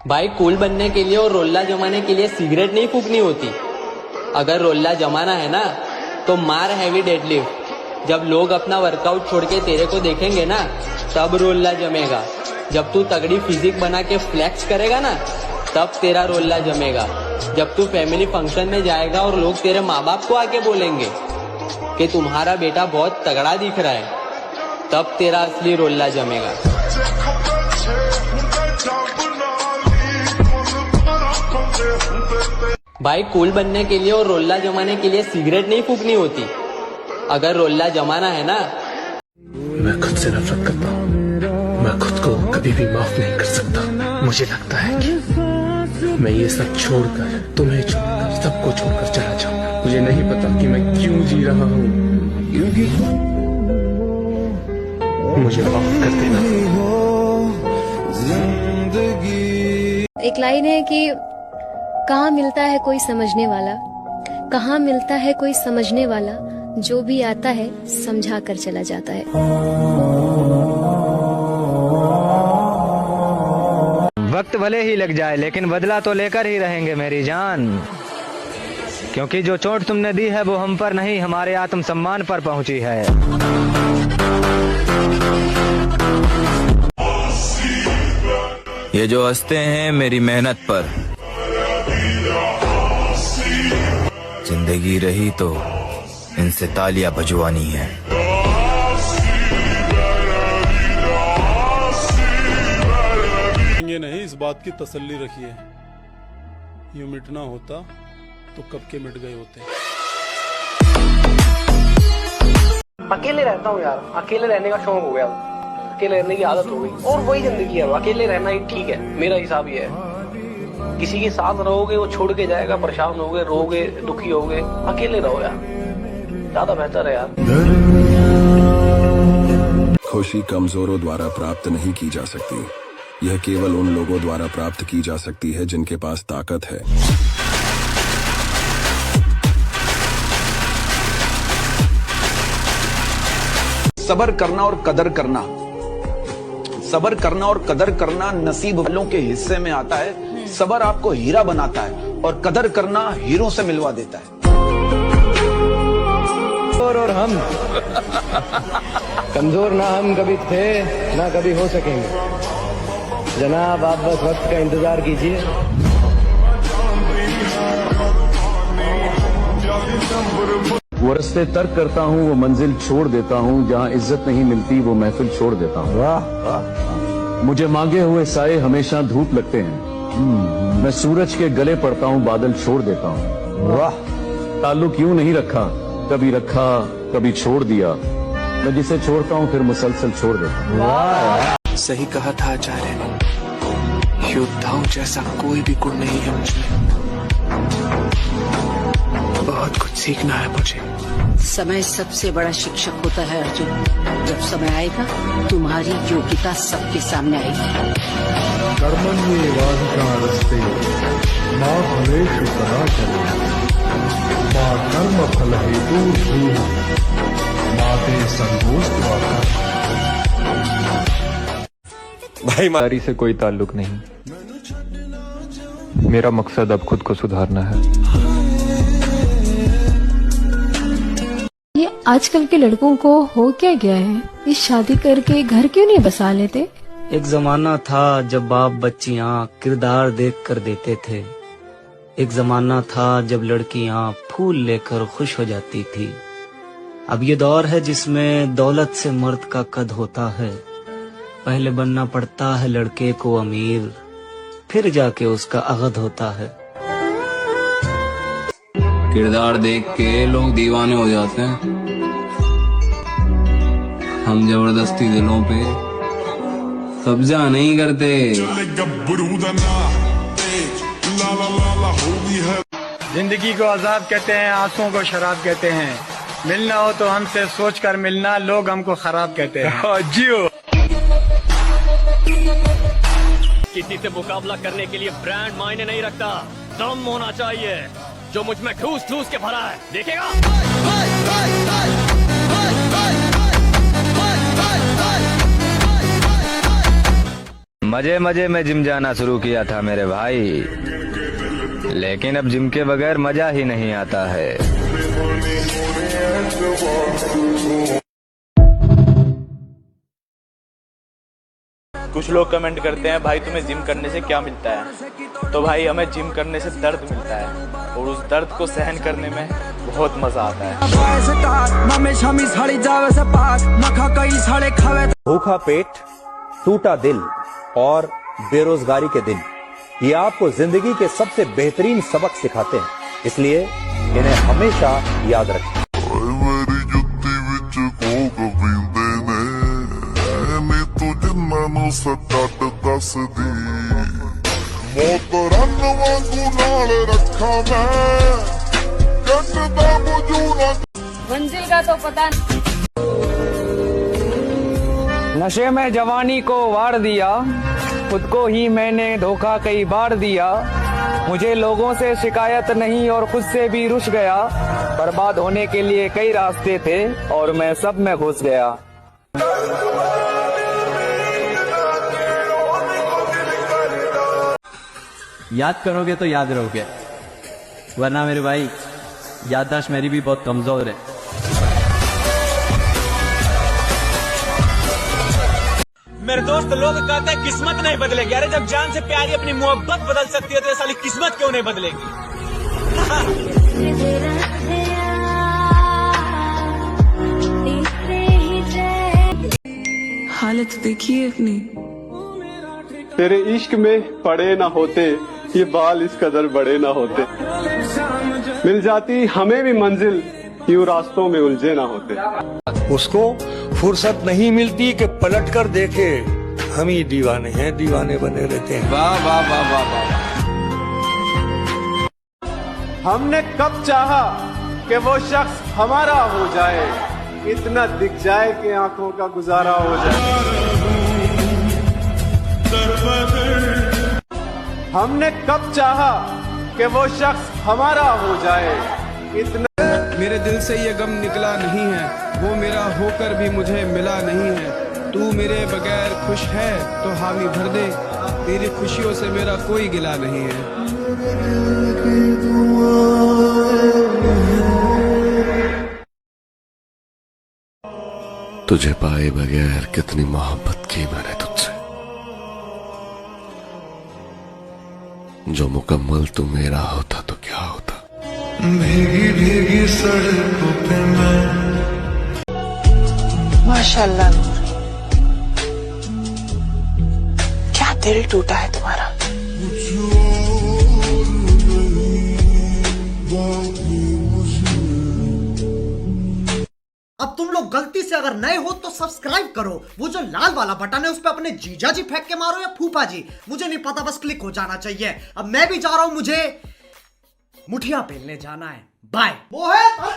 भाई कूल बनने के लिए और रोल्ला जमाने के लिए सिगरेट नहीं फूकनी होती। अगर रोल्ला जमाना है ना तो मार हैवी डेडलिफ्ट। जब लोग अपना वर्कआउट छोड़ के तेरे को देखेंगे ना तब रोल्ला जमेगा। जब तू तगड़ी फिजिक बना के फ्लेक्स करेगा ना तब तेरा रोल्ला जमेगा। जब तू फैमिली फंक्शन में जाएगा और लोग तेरे माँ बाप को आके बोलेंगे कि तुम्हारा बेटा बहुत तगड़ा दिख रहा है तब तेरा असली रोल्ला जमेगा। भाई कूल बनने के लिए और रोल्ला जमाने के लिए सिगरेट नहीं फूकनी होती। अगर रोल्ला जमाना है ना। मैं खुद से नफरत करता हूँ। मैं खुद को कभी भी माफ नहीं कर सकता। मुझे लगता है कि मैं ये सब छोड़कर, तुम्हें छोड़कर, सबको छोड़कर चला जाऊंगा। मुझे नहीं पता कि मैं क्यों जी रहा हूँ। मुझे माफ कर देना। एक लाइन है कि कहाँ मिलता है कोई समझने वाला, कहाँ मिलता है कोई समझने वाला, जो भी आता है समझा कर चला जाता है। वक्त भले ही लग जाए लेकिन बदला तो लेकर ही रहेंगे मेरी जान, क्योंकि जो चोट तुमने दी है वो हम पर नहीं हमारे आत्मसम्मान पर पहुंची है। ये जो हंसते हैं मेरी मेहनत पर, जिंदगी रही तो इनसे तालियां बजवानी है। ये नहीं, इस बात की तसल्ली रखिए, यूं मिटना होता तो कब के मिट गए होते। अकेले रहता हूँ यार, अकेले रहने का शौक हो गया, अकेले रहने की आदत हो गई और वही जिंदगी है। अकेले रहना ही ठीक है, मेरा हिसाब ये है। किसी के साथ रहोगे वो छोड़ के जाएगा, परेशान होगे, रोगे, दुखी होगे। अकेले रहो यार, ज्यादा बेहतर है यार। खुशी कमजोरों द्वारा प्राप्त नहीं की जा सकती, यह केवल उन लोगों द्वारा प्राप्त की जा सकती है जिनके पास ताकत है। सब्र करना और कदर करना, सब्र करना और कदर करना नसीब वालों के हिस्से में आता है। सब्र आपको हीरा बनाता है और कदर करना हीरों से मिलवा देता है। और हम कमजोर ना हम कभी थे ना कभी हो सकेंगे। जनाब आप बस वक्त का इंतजार कीजिए। वो रस्ते तर्क करता हूँ, वो मंजिल छोड़ देता हूँ, जहाँ इज्जत नहीं मिलती वो महफिल छोड़ देता हूँ। वाह, मुझे मांगे हुए साए हमेशा धूप लगते हैं। मैं सूरज के गले पड़ता हूँ, बादल छोड़ देता हूँ। वाह, ताल्लुक यूं नहीं रखा, कभी रखा कभी छोड़ दिया। मैं जिसे छोड़ता हूँ फिर मुसलसल छोड़ देता हूँ। वाह, सही कहा था आचार्य ने, योद्धाओं जैसा कोई भी गुण नहीं है मुझमें। बहुत कुछ सीखना है मुझे। समय सबसे बड़ा शिक्षक होता है अर्जुन। जब समय आएगा तुम्हारी योग्यता सबके सामने आएगी। कर्मण्येवाधिकारस्ते मा फलेषु कदाचन मा कर्म फल हेतुर्भूः मा ते संगोऽस्त्वा। भाई मारी से कोई ताल्लुक नहीं, मेरा मकसद अब खुद को सुधारना है। ये आजकल के लड़कों को हो क्या गया है, इस शादी करके घर क्यों नहीं बसा लेते। एक जमाना था जब बाप बच्चियां किरदार देख कर देते थे। एक जमाना था जब लड़कियां फूल लेकर खुश हो जाती थी। अब ये दौर है जिसमें दौलत से मर्द का कद होता है। पहले बनना पड़ता है लड़के को अमीर, फिर जाके उसका अगद होता है। किरदार देख के लोग दीवाने हो जाते हैं, हम जबरदस्ती दिलों पे कब्जा नहीं करते। जिंदगी को अजाब कहते हैं, आंसुओं को शराब कहते हैं। मिलना हो तो हमसे सोच कर मिलना, लोग हमको खराब कहते हैं। जियो। किसी से मुकाबला करने के लिए ब्रांड मायने नहीं रखता, दम होना चाहिए जो मुझ में ठूस ठूस के भरा है। देखेगा मजे मजे में जिम जाना शुरू किया था मेरे भाई, लेकिन अब जिम के बगैर मजा ही नहीं आता है। कुछ लोग कमेंट करते हैं भाई तुम्हें जिम करने से क्या मिलता है, तो भाई हमें जिम करने से दर्द मिलता है और उस दर्द को सहन करने में बहुत मजा आता है। भूखा पेट, टूटा दिल और बेरोजगारी के दिन, ये आपको जिंदगी के सबसे बेहतरीन सबक सिखाते हैं, इसलिए इन्हें हमेशा याद रखें। मंजिल का तो पता नशे में जवानी को वार दिया, खुद को ही मैंने धोखा कई बार दिया। मुझे लोगों से शिकायत नहीं और खुद से भी रुस गया। बर्बाद होने के लिए कई रास्ते थे और मैं सब में घुस गया। याद करोगे तो याद रहोगे, वरना मेरे भाई याददाश्त मेरी भी बहुत कमजोर है। मेरे दोस्त लोग कहते हैं किस्मत नहीं बदलेगी। अरे जब जान से प्यारी अपनी मोहब्बत बदल सकती है तो ये साली किस्मत क्यों नहीं बदलेगी? हालत देखिए अपनी। तेरे इश्क में पड़े ना होते ये बाल इस कदर बड़े ना होते, मिल जाती हमें भी मंजिल यूं रास्तों में उलझे ना होते। उसको फुर्सत नहीं मिलती कि पलट कर देखे, हम ही दीवाने हैं, दीवाने बने रहते हैं। वाह वाह वाह वाह वाह। हमने कब चाहा कि वो शख्स हमारा हो जाए, इतना दिख जाए कि आंखों का गुजारा हो जाए। हमने कब चाहा कि वो शख्स हमारा हो जाए, इतना। मेरे दिल से ये गम निकला नहीं है, वो मेरा होकर भी मुझे मिला नहीं है। तू मेरे बगैर खुश है तो हामी भर दे, तेरी खुशियों से मेरा कोई गिला नहीं है। तुझे पाए बगैर कितनी मोहब्बत की मैंने तुझसे, जो मुकम्मल तू मेरा होता तो क्या होता। भीगी भीगी सड़कों पे मैं। माशाल्लाह नूर, क्या दिल टूटा है तुम्हारा। अब तुम लोग गलती से अगर नए हो तो सब्सक्राइब करो, वो जो लाल वाला बटन है उस पर अपने जीजा जी फेंक के मारो या फूफा जी, मुझे नहीं पता, बस क्लिक हो जाना चाहिए। अब मैं भी जा रहा हूं, मुझे मुठिया पेलने जाना है। बाय।